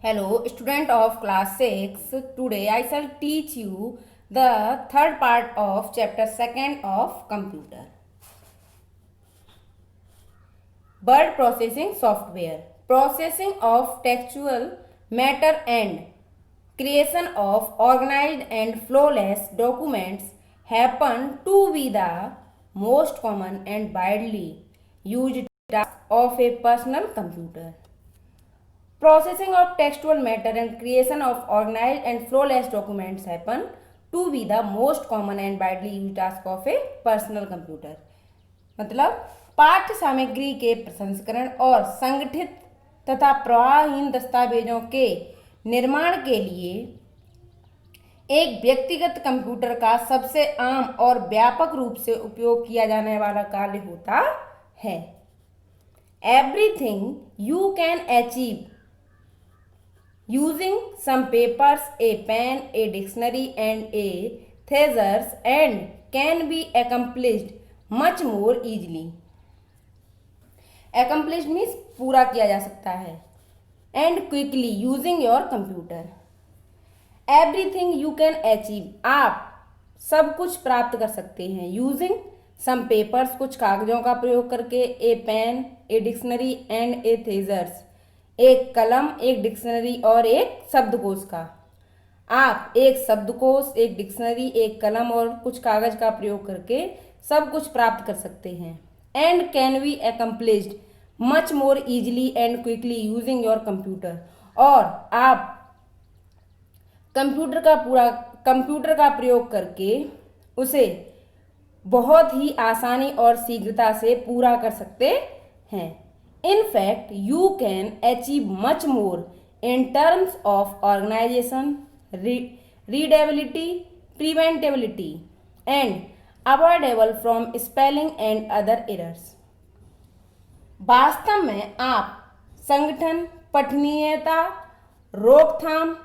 Hello, student of class 6. Today I shall teach you the third part of chapter 2nd of computer. Word processing software. Processing of textual matter and creation of organized and flawless documents happen to be the most common and widely used task of a personal computer. Processing of textual matter and creation of organized and flawless documents happen to be the most common and widely used task of a personal computer. मतलब पाठ्य सामग्री के प्रसंस्करण और संगठित तथा प्रवाहहीन दस्तावेजों के निर्माण के लिए एक व्यक्तिगत कंप्यूटर का सबसे आम और व्यापक रूप से उपयोग किया जाने वाला कार्य होता है. Everything you can achieve using some papers, a pen, a dictionary and a thesaurus and can be accomplished much more easily. Accomplished means पूरा किया जा सकता है. And quickly using your computer. Everything you can achieve, आप सब कुछ प्राप्त कर सकते हैं. Using some papers, कुछ कागजों का प्रयोग करके, a pen, a dictionary and a thesaurus, एक कलम, एक डिक्शनरी और एक शब्दकोश का. आप एक शब्दकोश, एक डिक्शनरी, एक कलम और कुछ कागज का प्रयोग करके सब कुछ प्राप्त कर सकते हैं. And can be accomplished much more easily and quickly using your computer, और आप कंप्यूटर का प्रयोग करके उसे बहुत ही आसानी और शीघ्रता से पूरा कर सकते हैं. In fact, you can achieve much more in terms of organization, readability, preventability, and avoidable from spelling and other errors. वास्तव में आप संगठन, पठनीयता, रोकथाम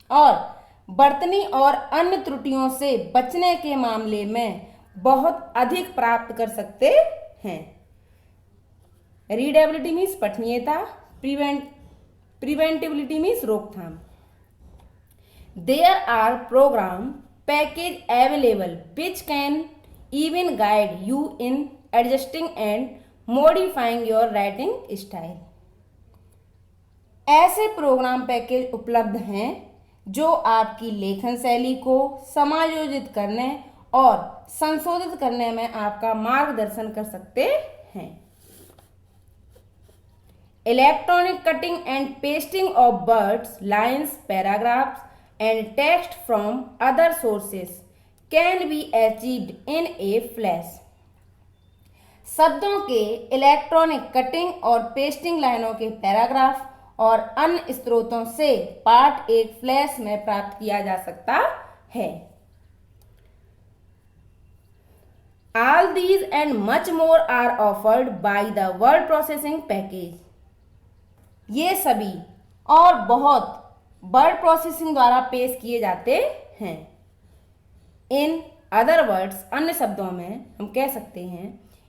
और वर्तनी और अन्य त्रुटियों से बचने के मामले में बहुत अधिक प्राप्त कर सकते हैं. रीडेबिलिटी मीन्स पठनीयता, प्रिवेंटिबिलिटी मीन्स रोकथाम. There are program package available which can even guide you in adjusting and modifying your writing style. ऐसे प्रोग्राम पैकेज उपलब्ध हैं जो आपकी लेखन शैली को समायोजित करने और संशोधित करने में आपका मार्गदर्शन कर सकते हैं. Electronic cutting and pasting of words, lines, paragraphs, and text from other sources can be achieved in a flash. शब्दों के इलेक्ट्रॉनिक कटिंग और पेस्टिंग लाइनों के पैराग्राफ और अन्य स्रोतों से पाठ एक फ्लैश में प्राप्त किया जा सकता है. All these and much more are offered by the word processing package. ये सभी और बहुत वर्ड प्रोसेसिंग द्वारा पेश किए जाते हैं. इन अदर वर्ड्स, अन्य शब्दों में हम कह सकते हैं,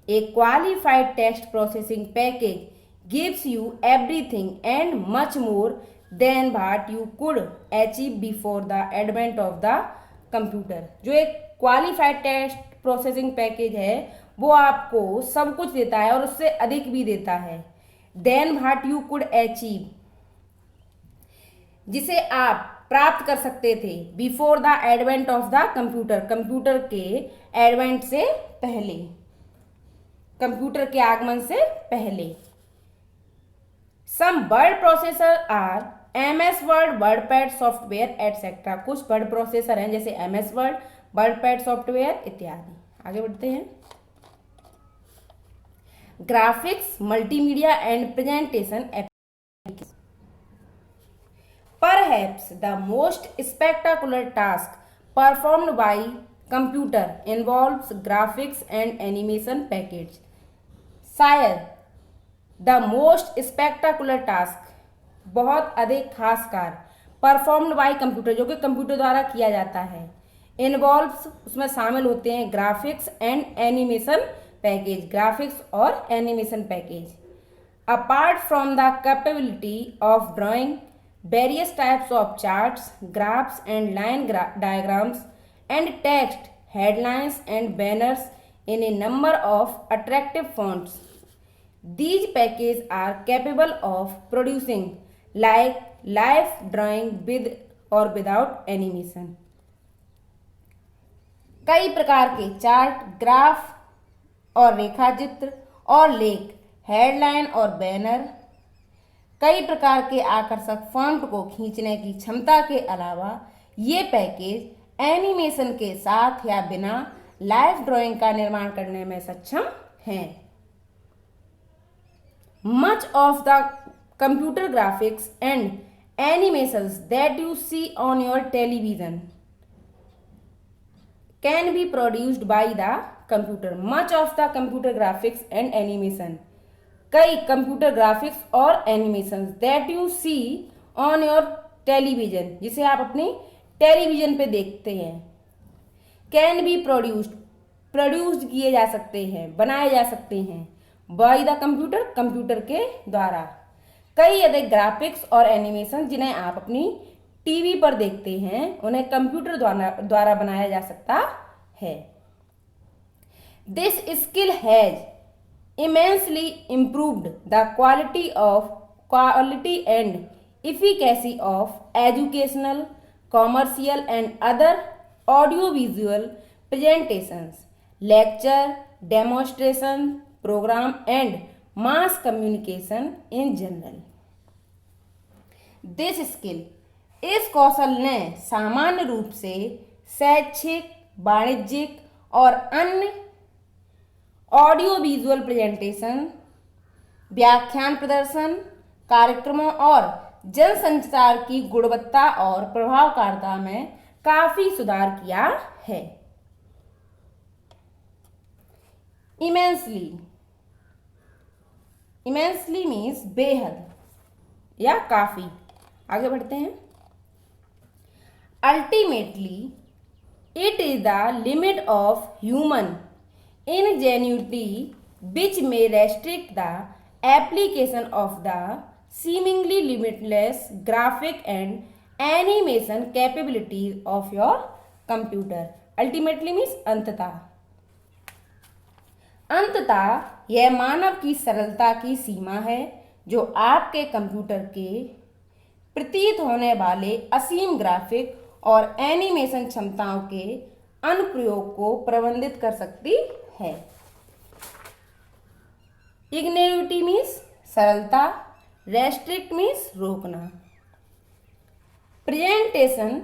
a qualified text processing package gives you everything and much more than what you could achieve before the advent of the computer. जो एक क्वालिफाइड टेक्स्ट प्रोसेसिंग पैकेज है वो आपको सब कुछ देता है और उससे अधिक भी देता है. Than what you could achieve, जिसे आप प्राप्त कर सकते थे before the advent of the computer, computer के एडवेंट से पहले, कंप्यूटर के आगमन से पहले. Some word processor are MS word, WordPad software etcetera. कुछ वर्ड प्रोसेसर हैं जैसे MS वर्ड, वर्डपैड सॉफ्टवेयर इत्यादि. आगे बढ़ते हैं. Graphics, multimedia and presentation applications. Perhaps the most spectacular task performed by computer involves graphics and animation package. शायद the most spectacular task, बहुत अधिक खास कार्य, performed by computer, जो कि कंप्यूटर द्वारा किया जाता है, involves, उसमें शामिल होते हैं graphics and animation package, graphics और animation package. Apart from the capability of drawing various types of charts, graphs and line diagrams, and text, headlines and banners in a number of attractive fonts. These packages are capable of producing like live drawing with or without animation. कई प्रकार के chart, graph और रेखाचित्र और लेख, headline और banner, कई प्रकार के आकर्षक फॉन्ट को खींचने की क्षमता के अलावा ये पैकेज एनिमेशन के साथ या बिना लाइव ड्राइंग का निर्माण करने में सक्षम हैं। Much of the computer graphics and animations that you see on your television can be produced by the computer. Much of the computer graphics and animation, कई कंप्यूटर ग्राफिक्स और animation that you see on your television, जिसे आप अपने television पे देखते हैं, can be produced किए जा सकते हैं, बनाए जा सकते हैं बाय द कंप्यूटर, कंप्यूटर के द्वारा। कई अधिक ग्राफिक्स और एनिमेशन जिन्हें आप अपनी टीवी पर देखते हैं उन्हें कंप्यूटर द्वारा बनाया जा सकता है। This skill has immensely improved the quality and efficacy of educational, commercial and other audio visual presentations, lecture, demonstration program and mass communication in general. This skill, इस कौशल ने सामान्य रूप से शैक्षिक, वाणिज्यिक और अन्य ऑडियो विजुअल प्रेजेंटेशन, व्याख्यान प्रदर्शन, कार्यक्रमों और जनसंचार की गुणवत्ता और प्रभावकारिता में काफी सुधार किया है। इमेंसली मीन्स बेहद या काफी। आगे बढ़ते हैं। Ultimately, it is the limit of human ingenuity which may restrict the application of the seemingly limitless graphic and animation capabilities of your computer. Ultimately means अंततः। अंततः यह मानव की सरलता की सीमा है जो आपके कंप्यूटर के प्रतीत होने वाले असीम ग्राफिक और एनिमेशन क्षमताओं के अनुप्रयोग को प्रबंधित कर सकती है। इग्नेविटी मीन्स सरलता, रेस्ट्रिक्ट मीन्स रोकना। Presentation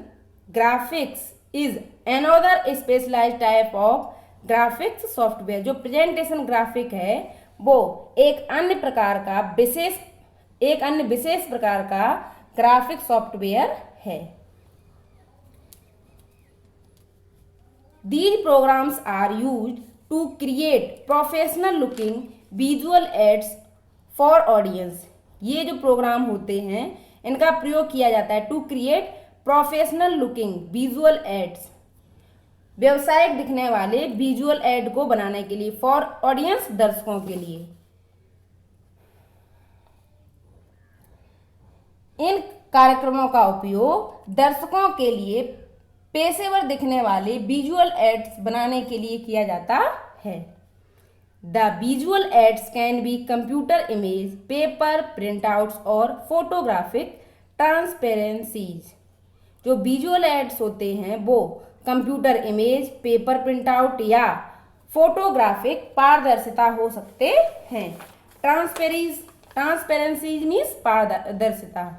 graphics is another specialized type of graphics software. जो प्रेजेंटेशन ग्राफिक है वो एक अन्य विशेष प्रकार का ग्राफिक सॉफ्टवेयर है। These programs are used to create professional looking visual ads for audience. ये जो प्रोग्राम होते हैं इनका प्रयोग किया जाता है to create professional looking visual aids, व्यवसायिक दिखने वाले विजुअल एड को बनाने के लिए, फॉर ऑडियंस, दर्शकों के लिए। इन कार्यक्रमों का उपयोग दर्शकों के लिए पेशेवर दिखने वाले विजुअल एड्स बनाने के लिए किया जाता है। The visual aids can be computer image, paper printouts और फोटोग्राफिक ट्रांसपेरेंसीज। जो विजुअल एड्स होते हैं वो कंप्यूटर इमेज, पेपर प्रिंटआउट या फोटोग्राफिक पारदर्शिता हो सकते हैं। ट्रांसपेरेंसीज मीन्स पारदर्शिता।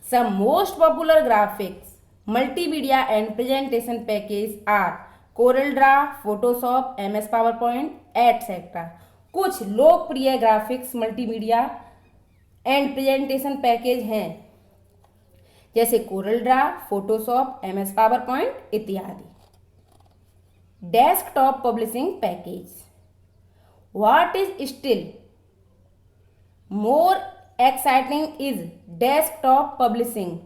Some most popular graphics, multimedia and presentation packages are CorelDRAW, Photoshop, MS PowerPoint, etc. कुछ लोकप्रिय graphics, multimedia and presentation package हैं जैसे CorelDRAW, Photoshop, MS PowerPoint इत्यादि। Desktop publishing package. What is still more exciting is desktop publishing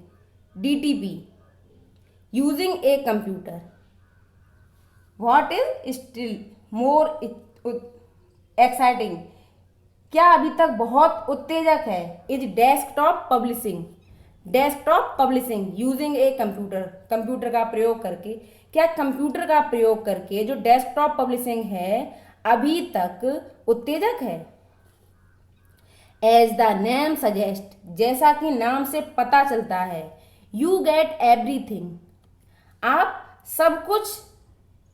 DTP using a computer. What is still more exciting? क्या अभी तक बहुत उत्तेजक है? Is desktop publishing. Desktop publishing using a computer, computer का प्रयोग करके। क्या कंप्यूटर का प्रयोग करके जो डेस्कटॉप पब्लिशिंग है अभी तक उत्तेजक है? एज द नेम सजेस्ट, जैसा कि नाम से पता चलता है, यू गेट एवरीथिंग, आप सब कुछ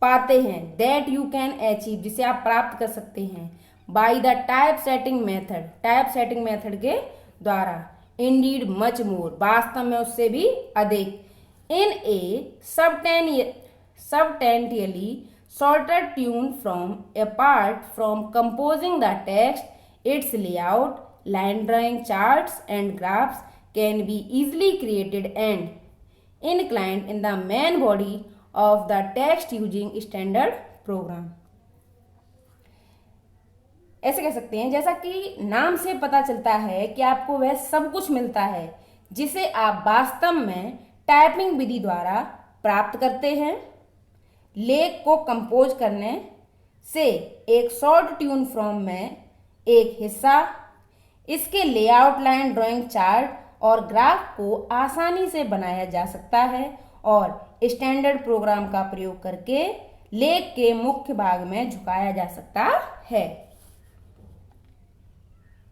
पाते हैं, दैट यू कैन अचीव, जिसे आप प्राप्त कर सकते हैं, by the type setting method, type setting method के द्वारा, इंडीड मच मोर, वास्तव में उससे भी अधिक, इन ए substantially shorter tune from apart from composing the text, its layout, line drawing, charts and graphs can be easily created and inclined in the main body of the text using standard program। ऐसे कह सकते हैं, जैसा कि नाम से पता चलता है कि आपको वह सब कुछ मिलता है जिसे आप वास्तव में टाइपिंग विधि द्वारा प्राप्त करते हैं। लेख को कंपोज करने से एक शॉर्ट ट्यून फ्रॉम में एक हिस्सा, इसके लेआउट, लाइन ड्राइंग, चार्ट और ग्राफ को आसानी से बनाया जा सकता है और स्टैंडर्ड प्रोग्राम का प्रयोग करके लेख के मुख्य भाग में झुकाया जा सकता है।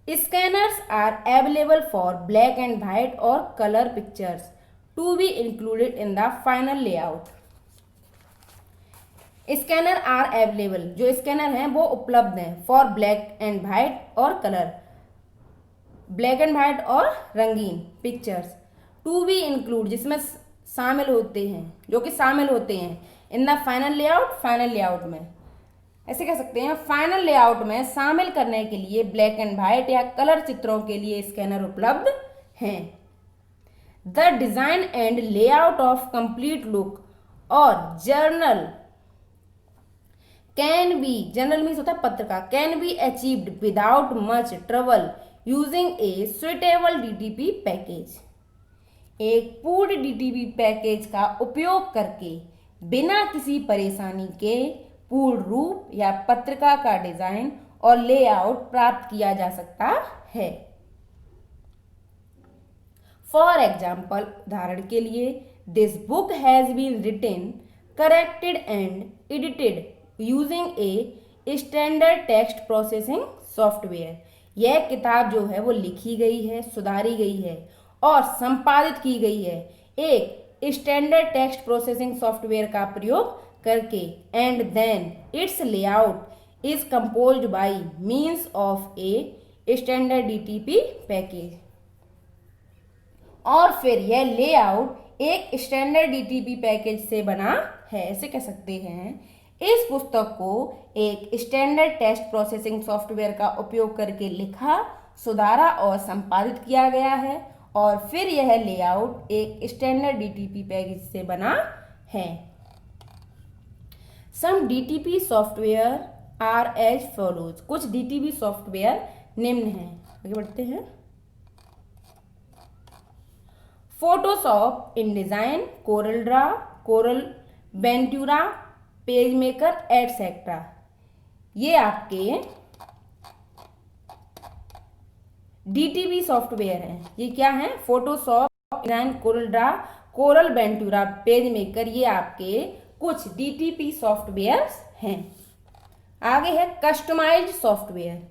Scanners are available for black and white और colour pictures to be included in the final layout. Scanner are available, जो स्कैनर हैं वो उपलब्ध हैं, फॉर ब्लैक एंड व्हाइट और कलर, ब्लैक एंड व्हाइट और रंगीन पिक्चर्स, टू बी इंक्लूड, जिसमें शामिल होते हैं, जो कि शामिल होते हैं, इन the final layout, final layout में। ऐसे कह सकते हैं, फाइनल लेआउट में शामिल करने के लिए ब्लैक एंड व्हाइट या कलर चित्रों के लिए स्कैनर उपलब्ध हैं। The design and layout of complete look और journal can be, general means होता है पत्र का, can be achieved without much trouble using a suitable DTP package. एक पूर्ण डीटीपी पैकेज का उपयोग करके बिना किसी परेशानी के पूर्ण रूप या पत्रिका का डिजाइन और लेआउट प्राप्त किया जा सकता है। फॉर एग्जाम्पल, उदाहरण के लिए, this book has been written, corrected and edited using a standard text processing software. यह किताब जो है वो लिखी गई है, सुधारी गई है और संपादित की गई है एक स्टैंडर्ड टेक्स्ट प्रोसेसिंग सॉफ्टवेयर का प्रयोग करके, and then its layout is composed by means of a standard DTP package. और फिर यह लेआउट एक स्टैंडर्ड डीटीपी पैकेज से बना है। ऐसे कह सकते हैं, इस पुस्तक को एक स्टैंडर्ड टेक्स्ट प्रोसेसिंग सॉफ्टवेयर का उपयोग करके लिखा, सुधारा और संपादित किया गया है और फिर यह लेआउट एक स्टैंडर्ड डीटीपी पैकेज से बना है। Some DTP software are as follows, कुछ डीटीपी सॉफ्टवेयर निम्न हैं। आगे बढ़ते हैं। Photoshop, InDesign, Corel Draw, Corel Ventura, PageMaker etcetera. ये आपके डीटीपी सॉफ्टवेयर हैं। ये क्या है? Photoshop, design, Corel Draw, Corel Ventura, PageMaker, ये आपके कुछ डीटीपी सॉफ्टवेयर हैं। आगे है customised software.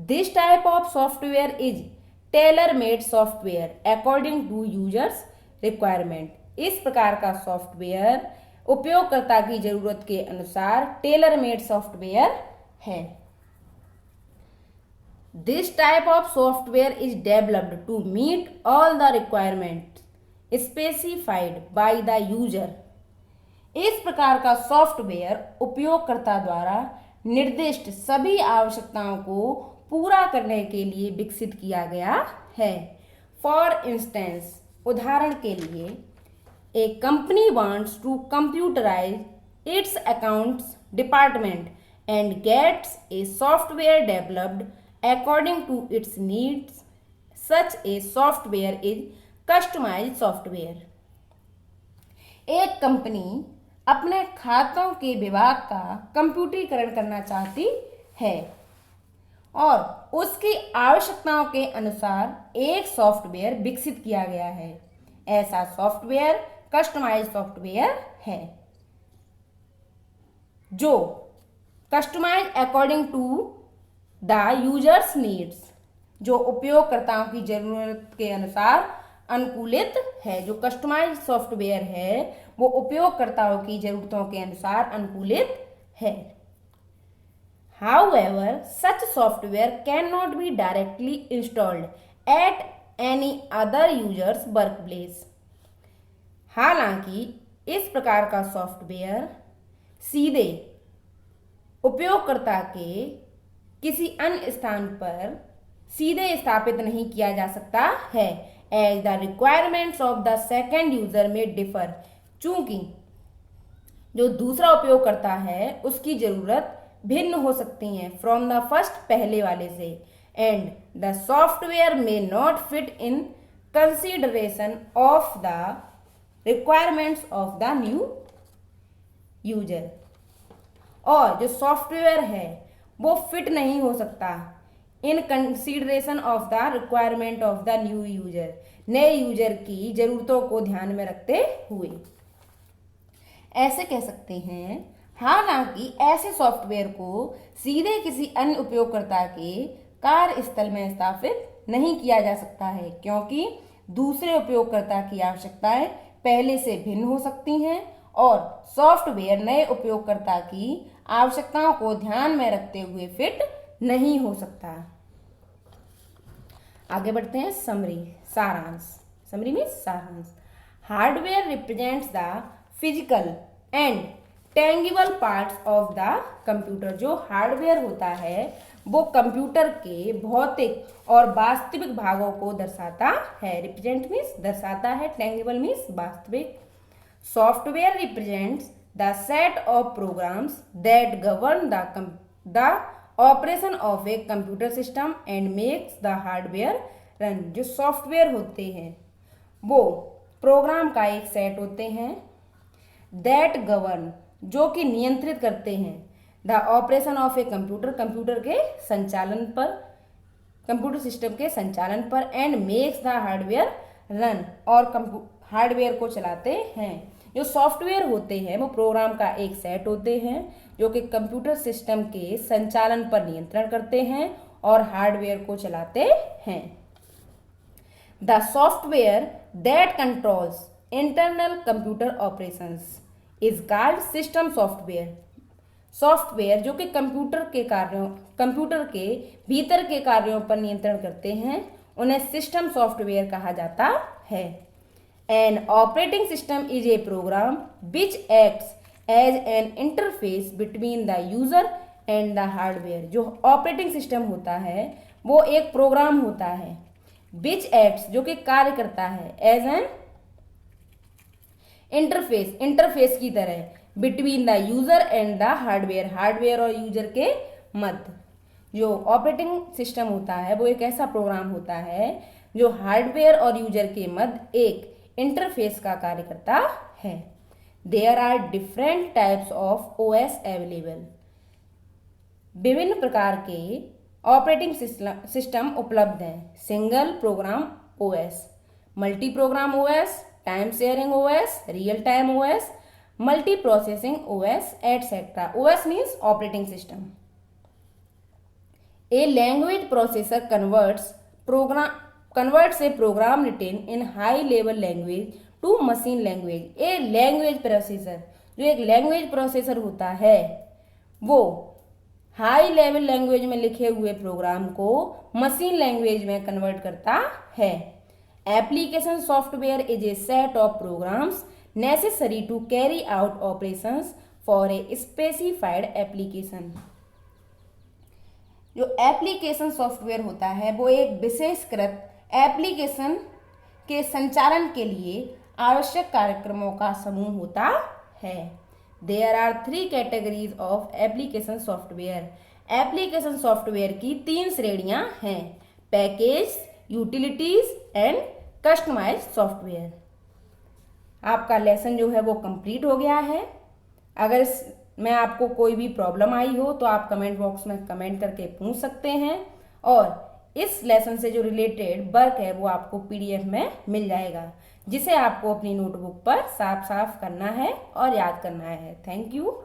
This type of software is tailor made software according to users requirement. इस प्रकार का सॉफ्टवेयर उपयोगकर्ता की जरूरत के अनुसार टेलर मेड सॉफ्टवेयर है। This type of software is developed to meet all the requirement specified by the user. इस प्रकार का सॉफ्टवेयर उपयोगकर्ता द्वारा निर्दिष्ट सभी आवश्यकताओं को पूरा करने के लिए विकसित किया गया है। फॉर इंस्टेंस, उदाहरण के लिए, a company wants to computerise its accounts department and gets a software developed according to its needs. Such a software is customised software. एक कंपनी अपने खातों के विभाग का कंप्यूटरीकरण करना चाहती है और उसकी आवश्यकताओं के अनुसार एक सॉफ्टवेयर विकसित किया गया है। ऐसा सॉफ्टवेयर कस्टमाइज्ड सॉफ्टवेयर है जो customize according to the user's needs, जो उपयोगकर्ताओं की जरूरत के अनुसार अनुकूलित है। जो कस्टमाइज सॉफ्टवेयर है वो उपयोगकर्ताओं की जरूरतों के अनुसार अनुकूलित है। However, such software cannot be directly installed at any other user's workplace. हालांकि इस प्रकार का सॉफ्टवेयर सीधे उपयोगकर्ता के किसी अन्य स्थान पर सीधे स्थापित नहीं किया जा सकता है। As the requirements of the second user में डिफर, चूंकि जो दूसरा उपयोगकर्ता है उसकी जरूरत भिन्न हो सकती हैं फ्रॉम द फर्स्ट, पहले वाले से। And the software may not fit in consideration of the requirements of the new user, और जो सॉफ्टवेयर है वो फिट नहीं हो सकता in consideration of the requirement of the new user, नए यूजर की जरूरतों को ध्यान में रखते हुए। ऐसे कह सकते हैं, हालांकि ऐसे सॉफ्टवेयर को सीधे किसी अन्य उपयोगकर्ता के कार्यस्थल में स्थापित नहीं किया जा सकता है, क्योंकि दूसरे उपयोगकर्ता की आवश्यकताएं पहले से भिन्न हो सकती हैं और सॉफ्टवेयर नए उपयोगकर्ता की आवश्यकताओं को ध्यान में रखते हुए फिट नहीं हो सकता। आगे बढ़ते हैं। समरी, सारांश। समरी में सारांश। Hardware represents the physical and tangible parts of the computer. जो हार्डवेयर होता है वो कंप्यूटर के भौतिक और वास्तविक भागों को दर्शाता है। रिप्रेजेंट मीन्स दर्शाता है, टेंगिबल मीन्स वास्तविक। Software represents the set of programmes that govern the operation of a computer system and makes the hardware run. जो सॉफ्टवेयर होते हैं वो प्रोग्राम का एक सेट होते हैं, दैट गवर्न, जो कि नियंत्रित करते हैं, the operation of a computer, computer के संचालन पर, कंप्यूटर सिस्टम के संचालन पर, and makes the hardware run, और हार्डवेयर को चलाते हैं। जो सॉफ्टवेयर होते हैं वो प्रोग्राम का एक सेट होते हैं जो कि कंप्यूटर सिस्टम के संचालन पर नियंत्रण करते हैं और हार्डवेयर को चलाते हैं। The software that controls internal computer operations is called system software. Software जो कि कंप्यूटर के भीतर के कार्यों पर नियंत्रण करते हैं उन्हें सिस्टम सॉफ्टवेयर कहा जाता है। An operating system is a program which acts as an interface between the user and the hardware. जो ऑपरेटिंग सिस्टम होता है वो एक प्रोग्राम होता है, विच एक्ट्स, जो कि कार्य करता है, एज एन इंटरफेस, इंटरफेस की तरह, between the user and the hardware, hardware और यूजर के मध्य। जो ऑपरेटिंग सिस्टम होता है वो एक ऐसा प्रोग्राम होता है जो हार्डवेयर और यूजर के मध्य एक इंटरफेस का कार्य करता है। There are different types of OS available. विभिन्न प्रकार के ऑपरेटिंग सिस्टम उपलब्ध हैं। Single program OS, multi program OS, time sharing OS, real time OS, multi processing OS, etcetera. OS means operating system. A language processor converts a program written in high level language to machine language। A language processor, जो एक language processor होता है वो high level language में लिखे हुए programme को machine language में कन्वर्ट करता है। Application software is a set of programs necessary to carry out operations for a specified application. जो एप्लीकेशन सॉफ्टवेयर होता है वो एक विशेषकृत एप्लीकेशन के संचालन के लिए आवश्यक कार्यक्रमों का समूह होता है। There are 3 categories of application software. Application software की 3 श्रेणियां हैं, package, utilities and customize software. आपका लेसन जो है वो कंप्लीट हो गया है। अगर इसमें आपको कोई भी प्रॉब्लम आई हो तो आप कमेंट बॉक्स में कमेंट करके पूछ सकते हैं और इस लेसन से जो रिलेटेड वर्क है वो आपको PDF में मिल जाएगा, जिसे आपको अपनी नोटबुक पर साफ साफ करना है और याद करना है। Thank you.